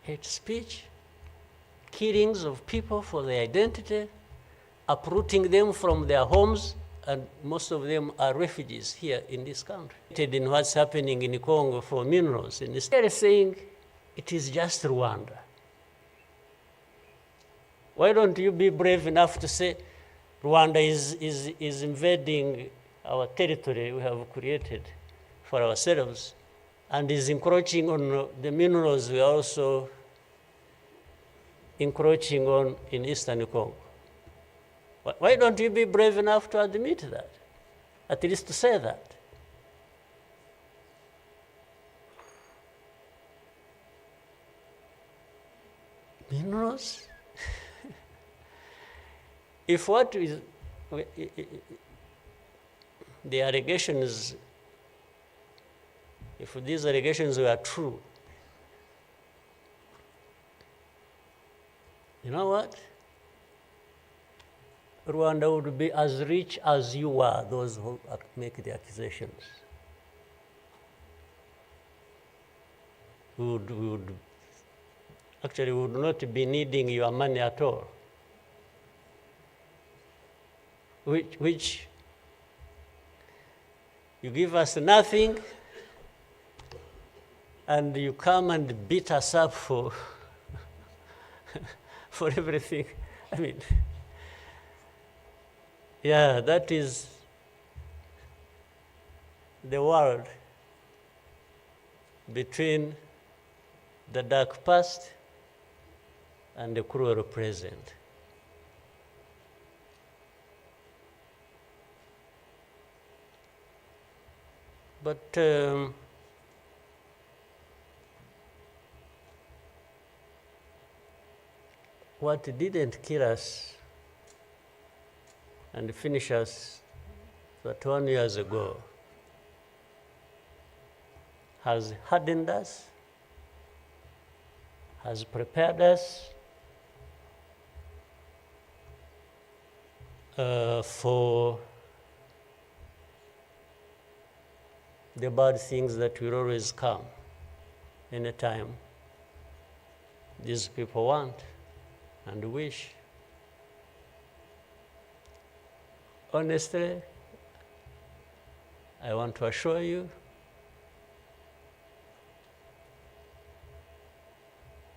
hate speech, killings of people for their identity, uprooting them from their homes, and most of them are refugees here in this country. In what's happening in Congo for minerals, and instead of saying it is just Rwanda. Why don't you be brave enough to say Rwanda is invading our territory we have created for ourselves and is encroaching on the minerals we are also encroaching on in Eastern Congo? Why don't you be brave enough to admit that? At least to say that. Minerals? If what is the allegations, if these allegations were true, you know what? Rwanda would be as rich as you are, those who make the accusations. We would not be needing your money at all. Which you give us nothing, and you come and beat us up for for everything. I mean, yeah, that is the world between the dark past and the cruel present. But what didn't kill us and finish us 21 years ago has hardened us, has prepared us for the bad things that will always come anytime these people want and wish. Honestly, I want to assure you,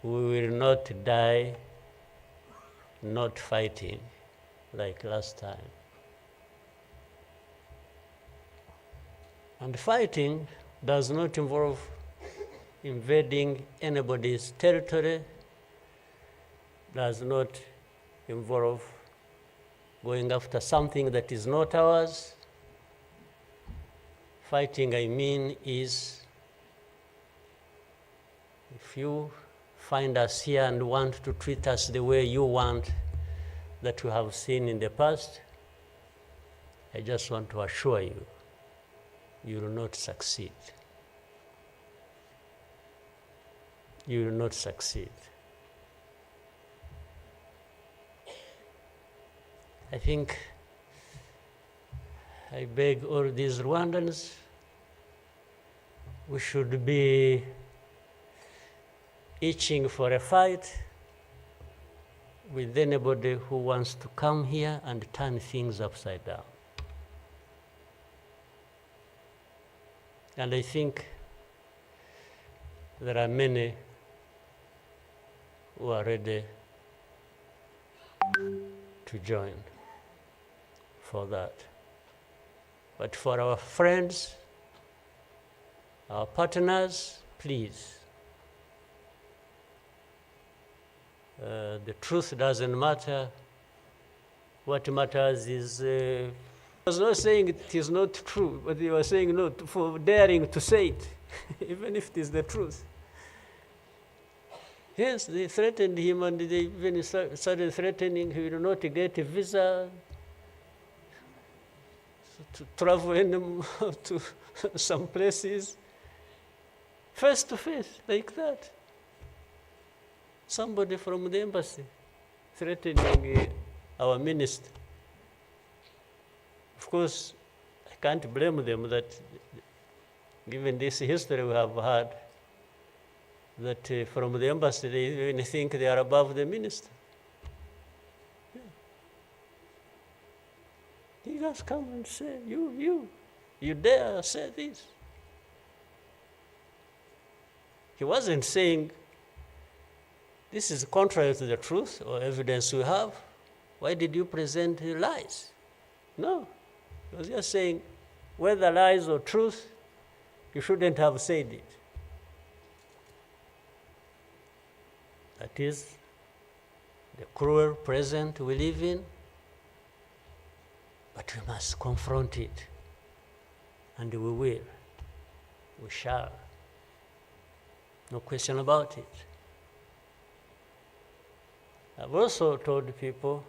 we will not die not fighting like last time. And fighting does not involve invading anybody's territory, does not involve going after something that is not ours. Fighting, I mean, is if you find us here and want to treat us the way you want that you have seen in the past, I just want to assure you, you will not succeed. You will not succeed. I think I beg all these Rwandans, we should be itching for a fight with anybody who wants to come here and turn things upside down. And I think there are many who are ready to join for that. But for our friends, our partners, please, the truth doesn't matter. What matters is, I was not saying it is not true, but you are saying no for daring to say it, even if it is the truth. Yes, they threatened him, and they even started threatening he will not get a visa to travel to some places, face to face, like that. Somebody from the embassy threatening our minister. Of course, I can't blame them that, given this history we have had, that from the embassy they even think they are above the minister. Yeah. He just come and say, you dare say this. He wasn't saying, this is contrary to the truth or evidence we have. Why did you present lies? No. He was just saying, whether lies or truth, you shouldn't have said it. That is the cruel present we live in, but we must confront it, and we will. We shall. No question about it. I've also told people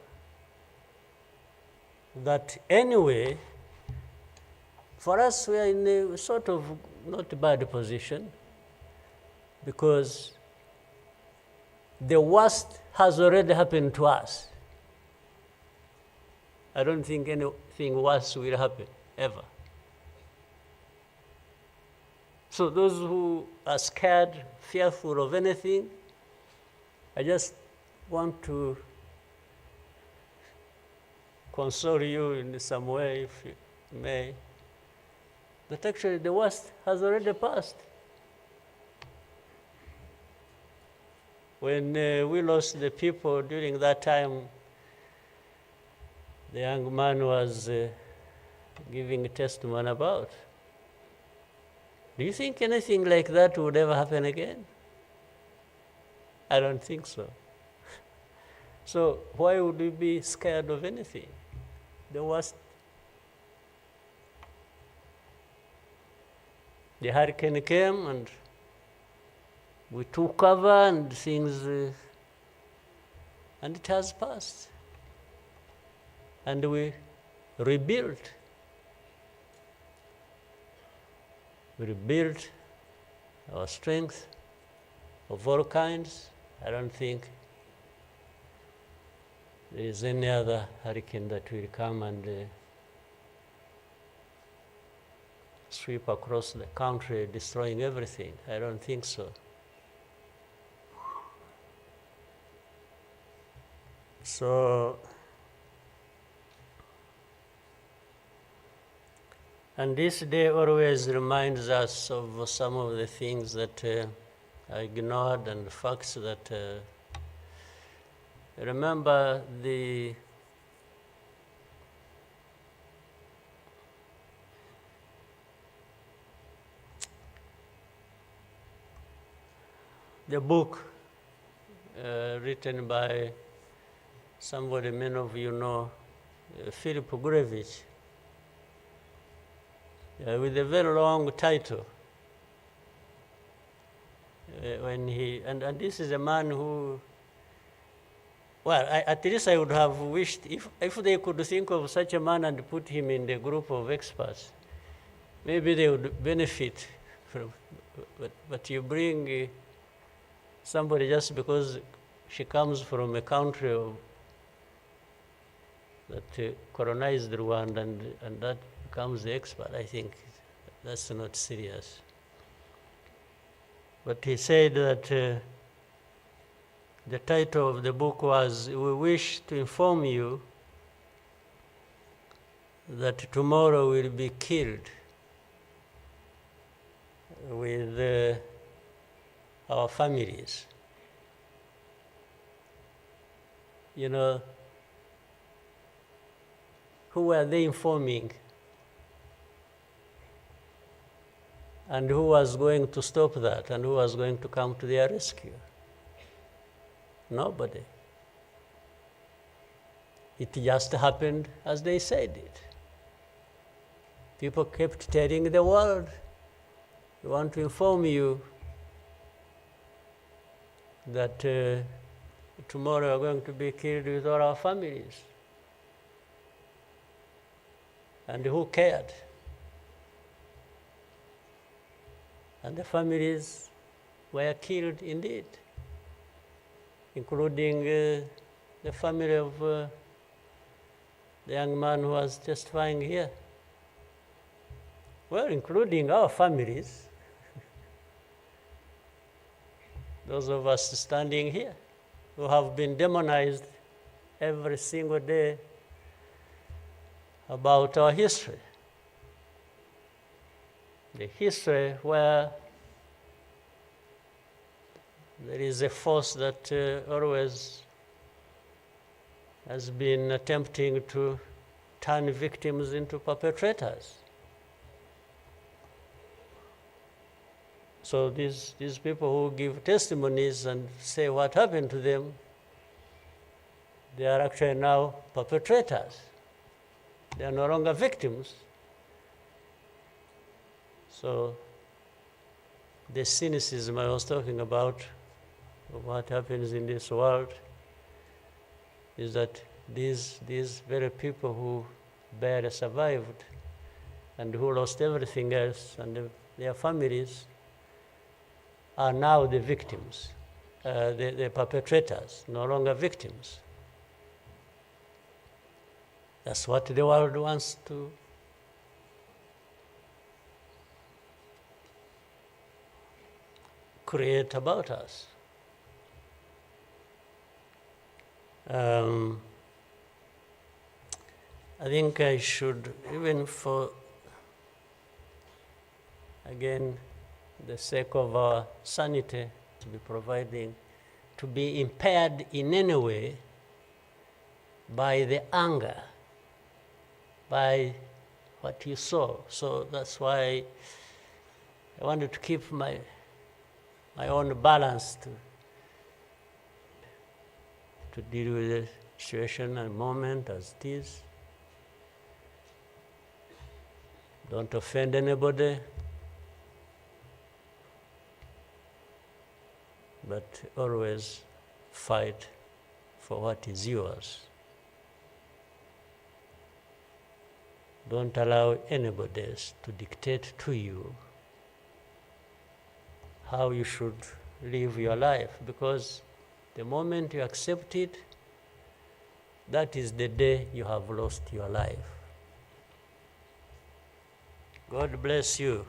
that anyway, for us, we are in a sort of not bad position because the worst has already happened to us. I don't think anything worse will happen, ever. So those who are scared, fearful of anything, I just want to console you in some way, if you may, that actually the worst has already passed. When we lost the people during that time, the young man was giving a testimony about. Do you think anything like that would ever happen again? I don't think so. So why would we be scared of anything? The worst. The hurricane came and we took cover and things, and it has passed. And we rebuilt. We rebuilt our strength of all kinds. I don't think there is any other hurricane that will come and sweep across the country, destroying everything. I don't think so. So, and this day always reminds us of some of the things that I ignored and the facts that remember the book written by somebody many of you know, Philip Gurevich, with a very long title. When he and this is a man who, well, at least I would have wished if they could think of such a man and put him in the group of experts, maybe they would benefit from. But you bring somebody just because she comes from a country that colonized Rwanda and that becomes the expert. I think that's not serious. But he said that the title of the book was, "We wish to inform you that tomorrow will be killed with our families." You know, who were they informing? And who was going to stop that? And who was going to come to their rescue? Nobody. It just happened as they said it. People kept telling the world, "We want to inform you that tomorrow we are going to be killed with all our families." And who cared? And the families were killed indeed, including the family of the young man who was testifying here. Well, including our families. those of us standing here who have been demonized every single day about our history. The history where there is a force that always has been attempting to turn victims into perpetrators. So these people who give testimonies and say what happened to them, they are actually now perpetrators. They are no longer victims. So the cynicism I was talking about of what happens in this world is that these very people who barely survived and who lost everything else and their families are now the victims, the perpetrators, no longer victims. That's what the world wants to create about us. I think I should, even for, again, the sake of our sanity, to be providing, to be impaired in any way by the anger, by what you saw. So that's why I wanted to keep my own balance to deal with the situation and moment as it is. Don't offend anybody, but always fight for what is yours. Don't allow anybody else to dictate to you how you should live your life, because the moment you accept it, that is the day you have lost your life. God bless you.